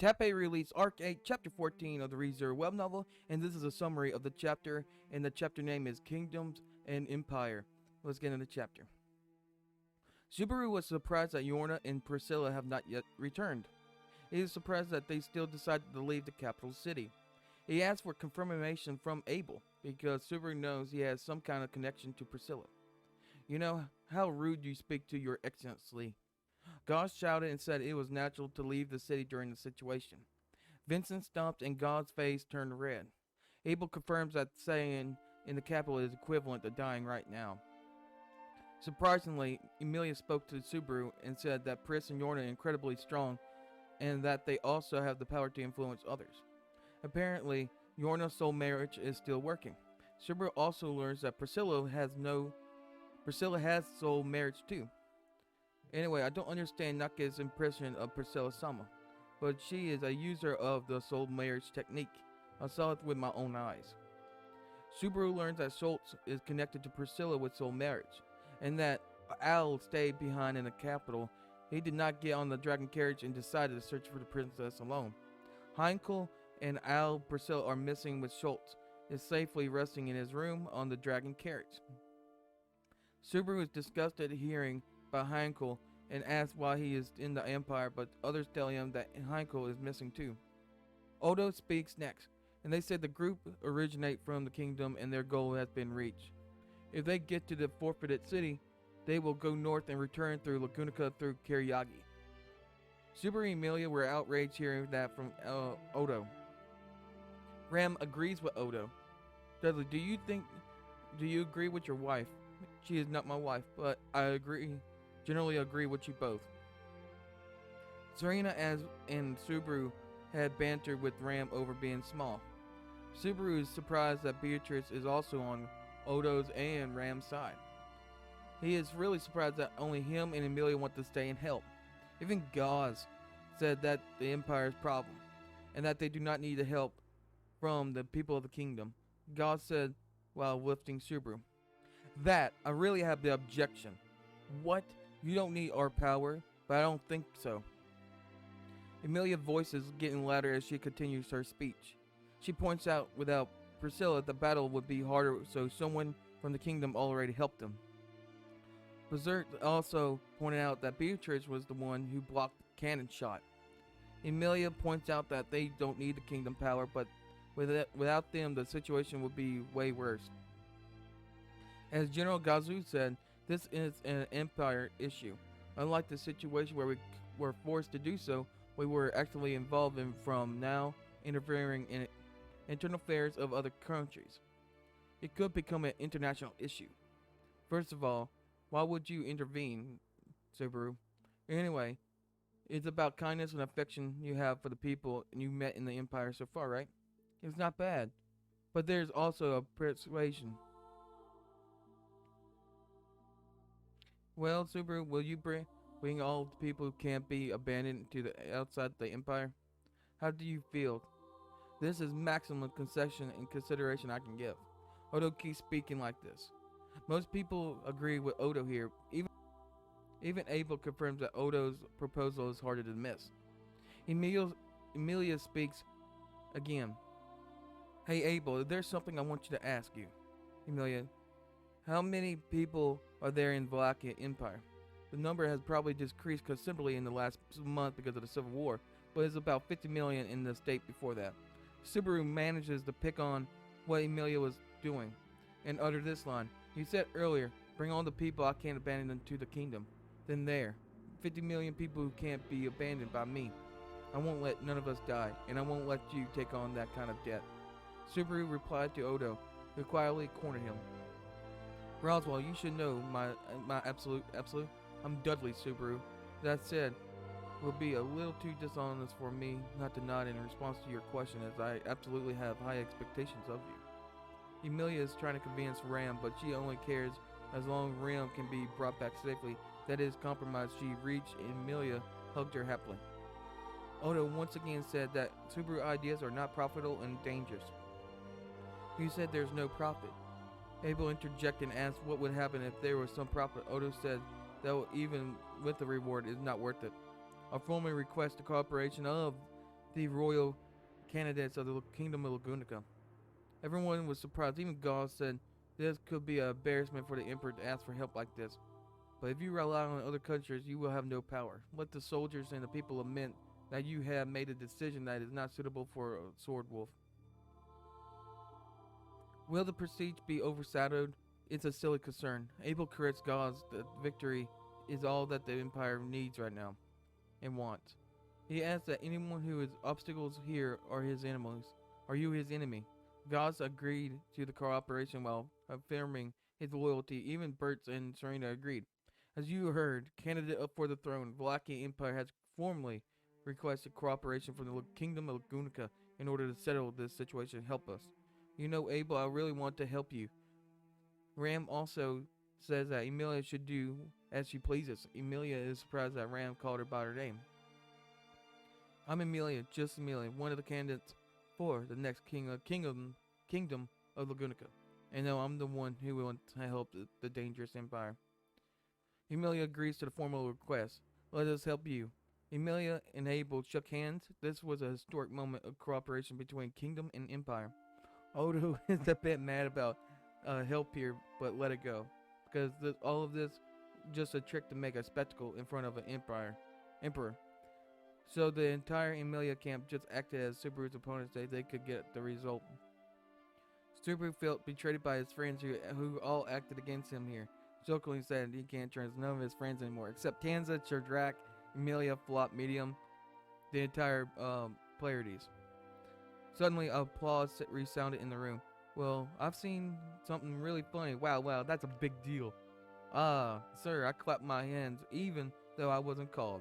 Tappei released Arc 8, Chapter 14 of the rezero web novel, and this is a summary of the chapter, and the chapter name is Kingdoms and Empire. Let's get into the chapter. Subaru was surprised that Yorna and Priscilla have not yet returned. He is surprised that they still decided to leave the capital city. He asked for confirmation from Abel, because Subaru knows he has some kind of connection to Priscilla. You know how rude you speak to your excellency. Goss shouted and said it was natural to leave the city during the situation. Vincent stopped and God's face turned red. Abel confirms that staying in the capital is equivalent to dying right now. Surprisingly, Emilia spoke to Subaru and said that Pris and Yorna are incredibly strong and that they also have the power to influence others. Apparently, Yorna's soul marriage is still working. Subaru also learns that Priscilla has soul marriage too. Anyway, I don't understand Naka's impression of Priscilla Sama, but she is a user of the soul marriage technique. I saw it with my own eyes. Subaru learns that Schultz is connected to Priscilla with soul marriage, and that Al stayed behind in the capital. He did not get on the dragon carriage and decided to search for the princess alone. Heinkel and Al Priscilla are missing with Schultz is safely resting in his room on the dragon carriage. Subaru is disgusted hearing about Heinkel and asks why he is in the Empire, but others tell him that Heinkel is missing too. Odo speaks next, and they said the group originate from the kingdom and their goal has been reached. If they get to the forfeited city, they will go north and return through Lagunica through Kiriagi. Subaru and Emilia were outraged hearing that from Odo. Ram agrees with Odo. Dudley, do you agree with your wife? She is not my wife, but I generally agree with you both. Serena and Subaru had bantered with Ram over being small. Subaru is surprised that Beatrice is also on Odo's and Ram's side. He is really surprised that only him and Emilia want to stay and help. Even Gauze said that the Empire's problem, and that they do not need the help from the people of the kingdom. Gauze said while lifting Subaru. That, I really have the objection. What? You don't need our power? But I don't think so. Emilia's voice is getting louder as she continues her speech. She points out without Priscilla the battle would be harder, so someone from the kingdom already helped them. Berserk also pointed out that Beatrice was the one who blocked the cannon shot. Emilia points out that they don't need the kingdom power, but without them the situation would be way worse. As General Gazu said, this is an empire issue. Unlike the situation where we were forced to do so, we were actively involved in from now interfering in internal affairs of other countries. It could become an international issue. First of all, why would you intervene, Subaru? Anyway, it's about kindness and affection you have for the people you met in the Empire so far, right? It's not bad. But there's also a persuasion. Well, Subaru, will you bring all the people who can't be abandoned to the outside the Empire? How do you feel? This is maximum concession and consideration I can give. Odo keeps speaking like this. Most people agree with Odo here. Even Abel confirms that Odo's proposal is harder to miss. Emilia speaks again. Hey Abel, there's something I want you to ask you. Emilia, how many people are there in Valakia Empire? The number has probably decreased considerably in the last month because of the Civil War, but it's about 50 million in the state before that. Subaru manages to pick on what Emilia was doing and utter this line. You said earlier, bring all the people I can't abandon to the kingdom. Then there, 50 million people who can't be abandoned by me. I won't let none of us die, and I won't let you take on that kind of debt. Subaru replied to Odo, who quietly cornered him. Roswell, you should know my absolute. I'm Dudley, Subaru. That said, it would be a little too dishonest for me not to nod in response to your question, as I absolutely have high expectations of you. Emilia is trying to convince Ram, but she only cares as long as Ram can be brought back safely. That is compromised. She reached and Emilia hugged her happily. Odo once again said that Subaru ideas are not profitable and dangerous. You said there's no profit. Abel interjected and asked what would happen if there was some profit. Odo said that even with the reward is not worth it. I formally request the cooperation of the royal candidates of the Kingdom of Lagunica. Everyone was surprised. Even Gaul said this could be an embarrassment for the emperor to ask for help like this. But if you rely on other countries, you will have no power. Let the soldiers and the people lament that you have made a decision that is not suitable for a sword wolf. Will the prestige be overshadowed? It's a silly concern. Abel corrects gods that victory is all that the empire needs right now and wants. He asks that anyone who is obstacles here are his enemies. Are you his enemy? Gods agreed to the cooperation while affirming his loyalty. Even Bertz and Serena agreed. As you heard, candidate up for the throne, Vlakian Empire has formally requested cooperation from the Kingdom of Lagunica in order to settle this situation. Help us. You know, Abel, I really want to help you. Ram also says that Emilia should do as she pleases. Emilia is surprised that Ram called her by her name. I'm Emilia, just Emilia, one of the candidates for the next kingdom of Lagunica. And no, I'm the one who wants to help the dangerous empire. Emilia agrees to the formal request. Let us help you. Emilia and Abel shook hands. This was a historic moment of cooperation between kingdom and empire. Odo is a bit mad about help here, but let it go. Because all of this just a trick to make a spectacle in front of an emperor. So the entire Emilia camp just acted as Subaru's opponents so they could get the result. Subaru felt betrayed by his friends who all acted against him here. Jokingly said he can't trust none of his friends anymore, except Tanza, Cherdrak, Emilia, Flop, Medium, the entire Pleiades. Suddenly, applause resounded in the room. Well, I've seen something really funny. Wow, that's a big deal. Ah, sir, I clapped my hands even though I wasn't called.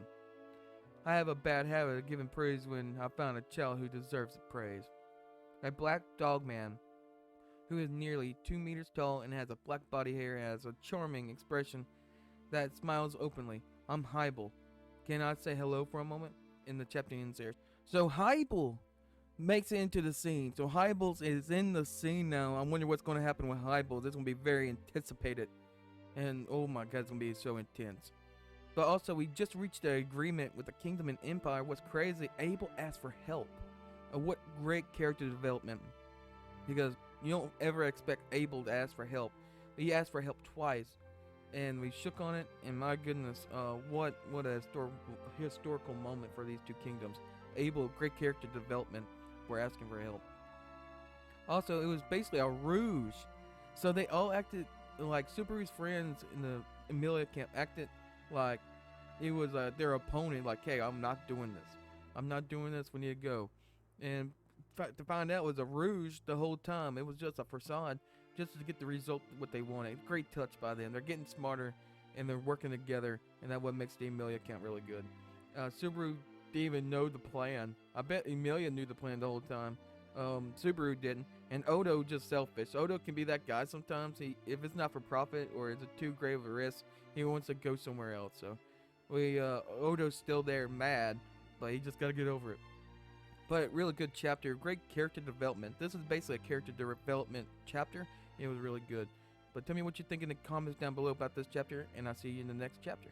I have a bad habit of giving praise when I found a child who deserves the praise. A black dog man who is nearly 2 meters tall and has a black body hair has a charming expression that smiles openly. I'm Hailbel. Can I say hello for a moment? In the chapter ends there. So Hailbel makes it into the scene. So Hailbel is in the scene now. I wonder what's going to happen with Hailbel. This is going to be very anticipated. And oh my god, it's going to be so intense. But also, we just reached an agreement with the Kingdom and Empire. What's crazy, Abel asked for help. What great character development. Because you don't ever expect Abel to ask for help. He asked for help twice. And we shook on it. And my goodness, what a historical moment for these two kingdoms. Abel, great character development for asking for help. Also, it was basically a ruse. So they all acted like Subaru's friends in the Emilia camp acted like it was their opponent, like, hey, I'm not doing this, we need to go. And to find out it was a ruse the whole time. It was just a facade just to get the result what they wanted. Great touch by them. They're getting smarter and they're working together, and that's what makes the Emilia camp really good. Subaru didn't even know the plan. I bet Emilia knew the plan the whole time. Subaru didn't. And Odo just selfish. Odo can be that guy sometimes. If it's not for profit or it's too grave of a risk, he wants to go somewhere else. So Odo's still there mad, but he just got to get over it. But really good chapter. Great character development. This is basically a character development chapter. It was really good. But tell me what you think in the comments down below about this chapter, and I'll see you in the next chapter.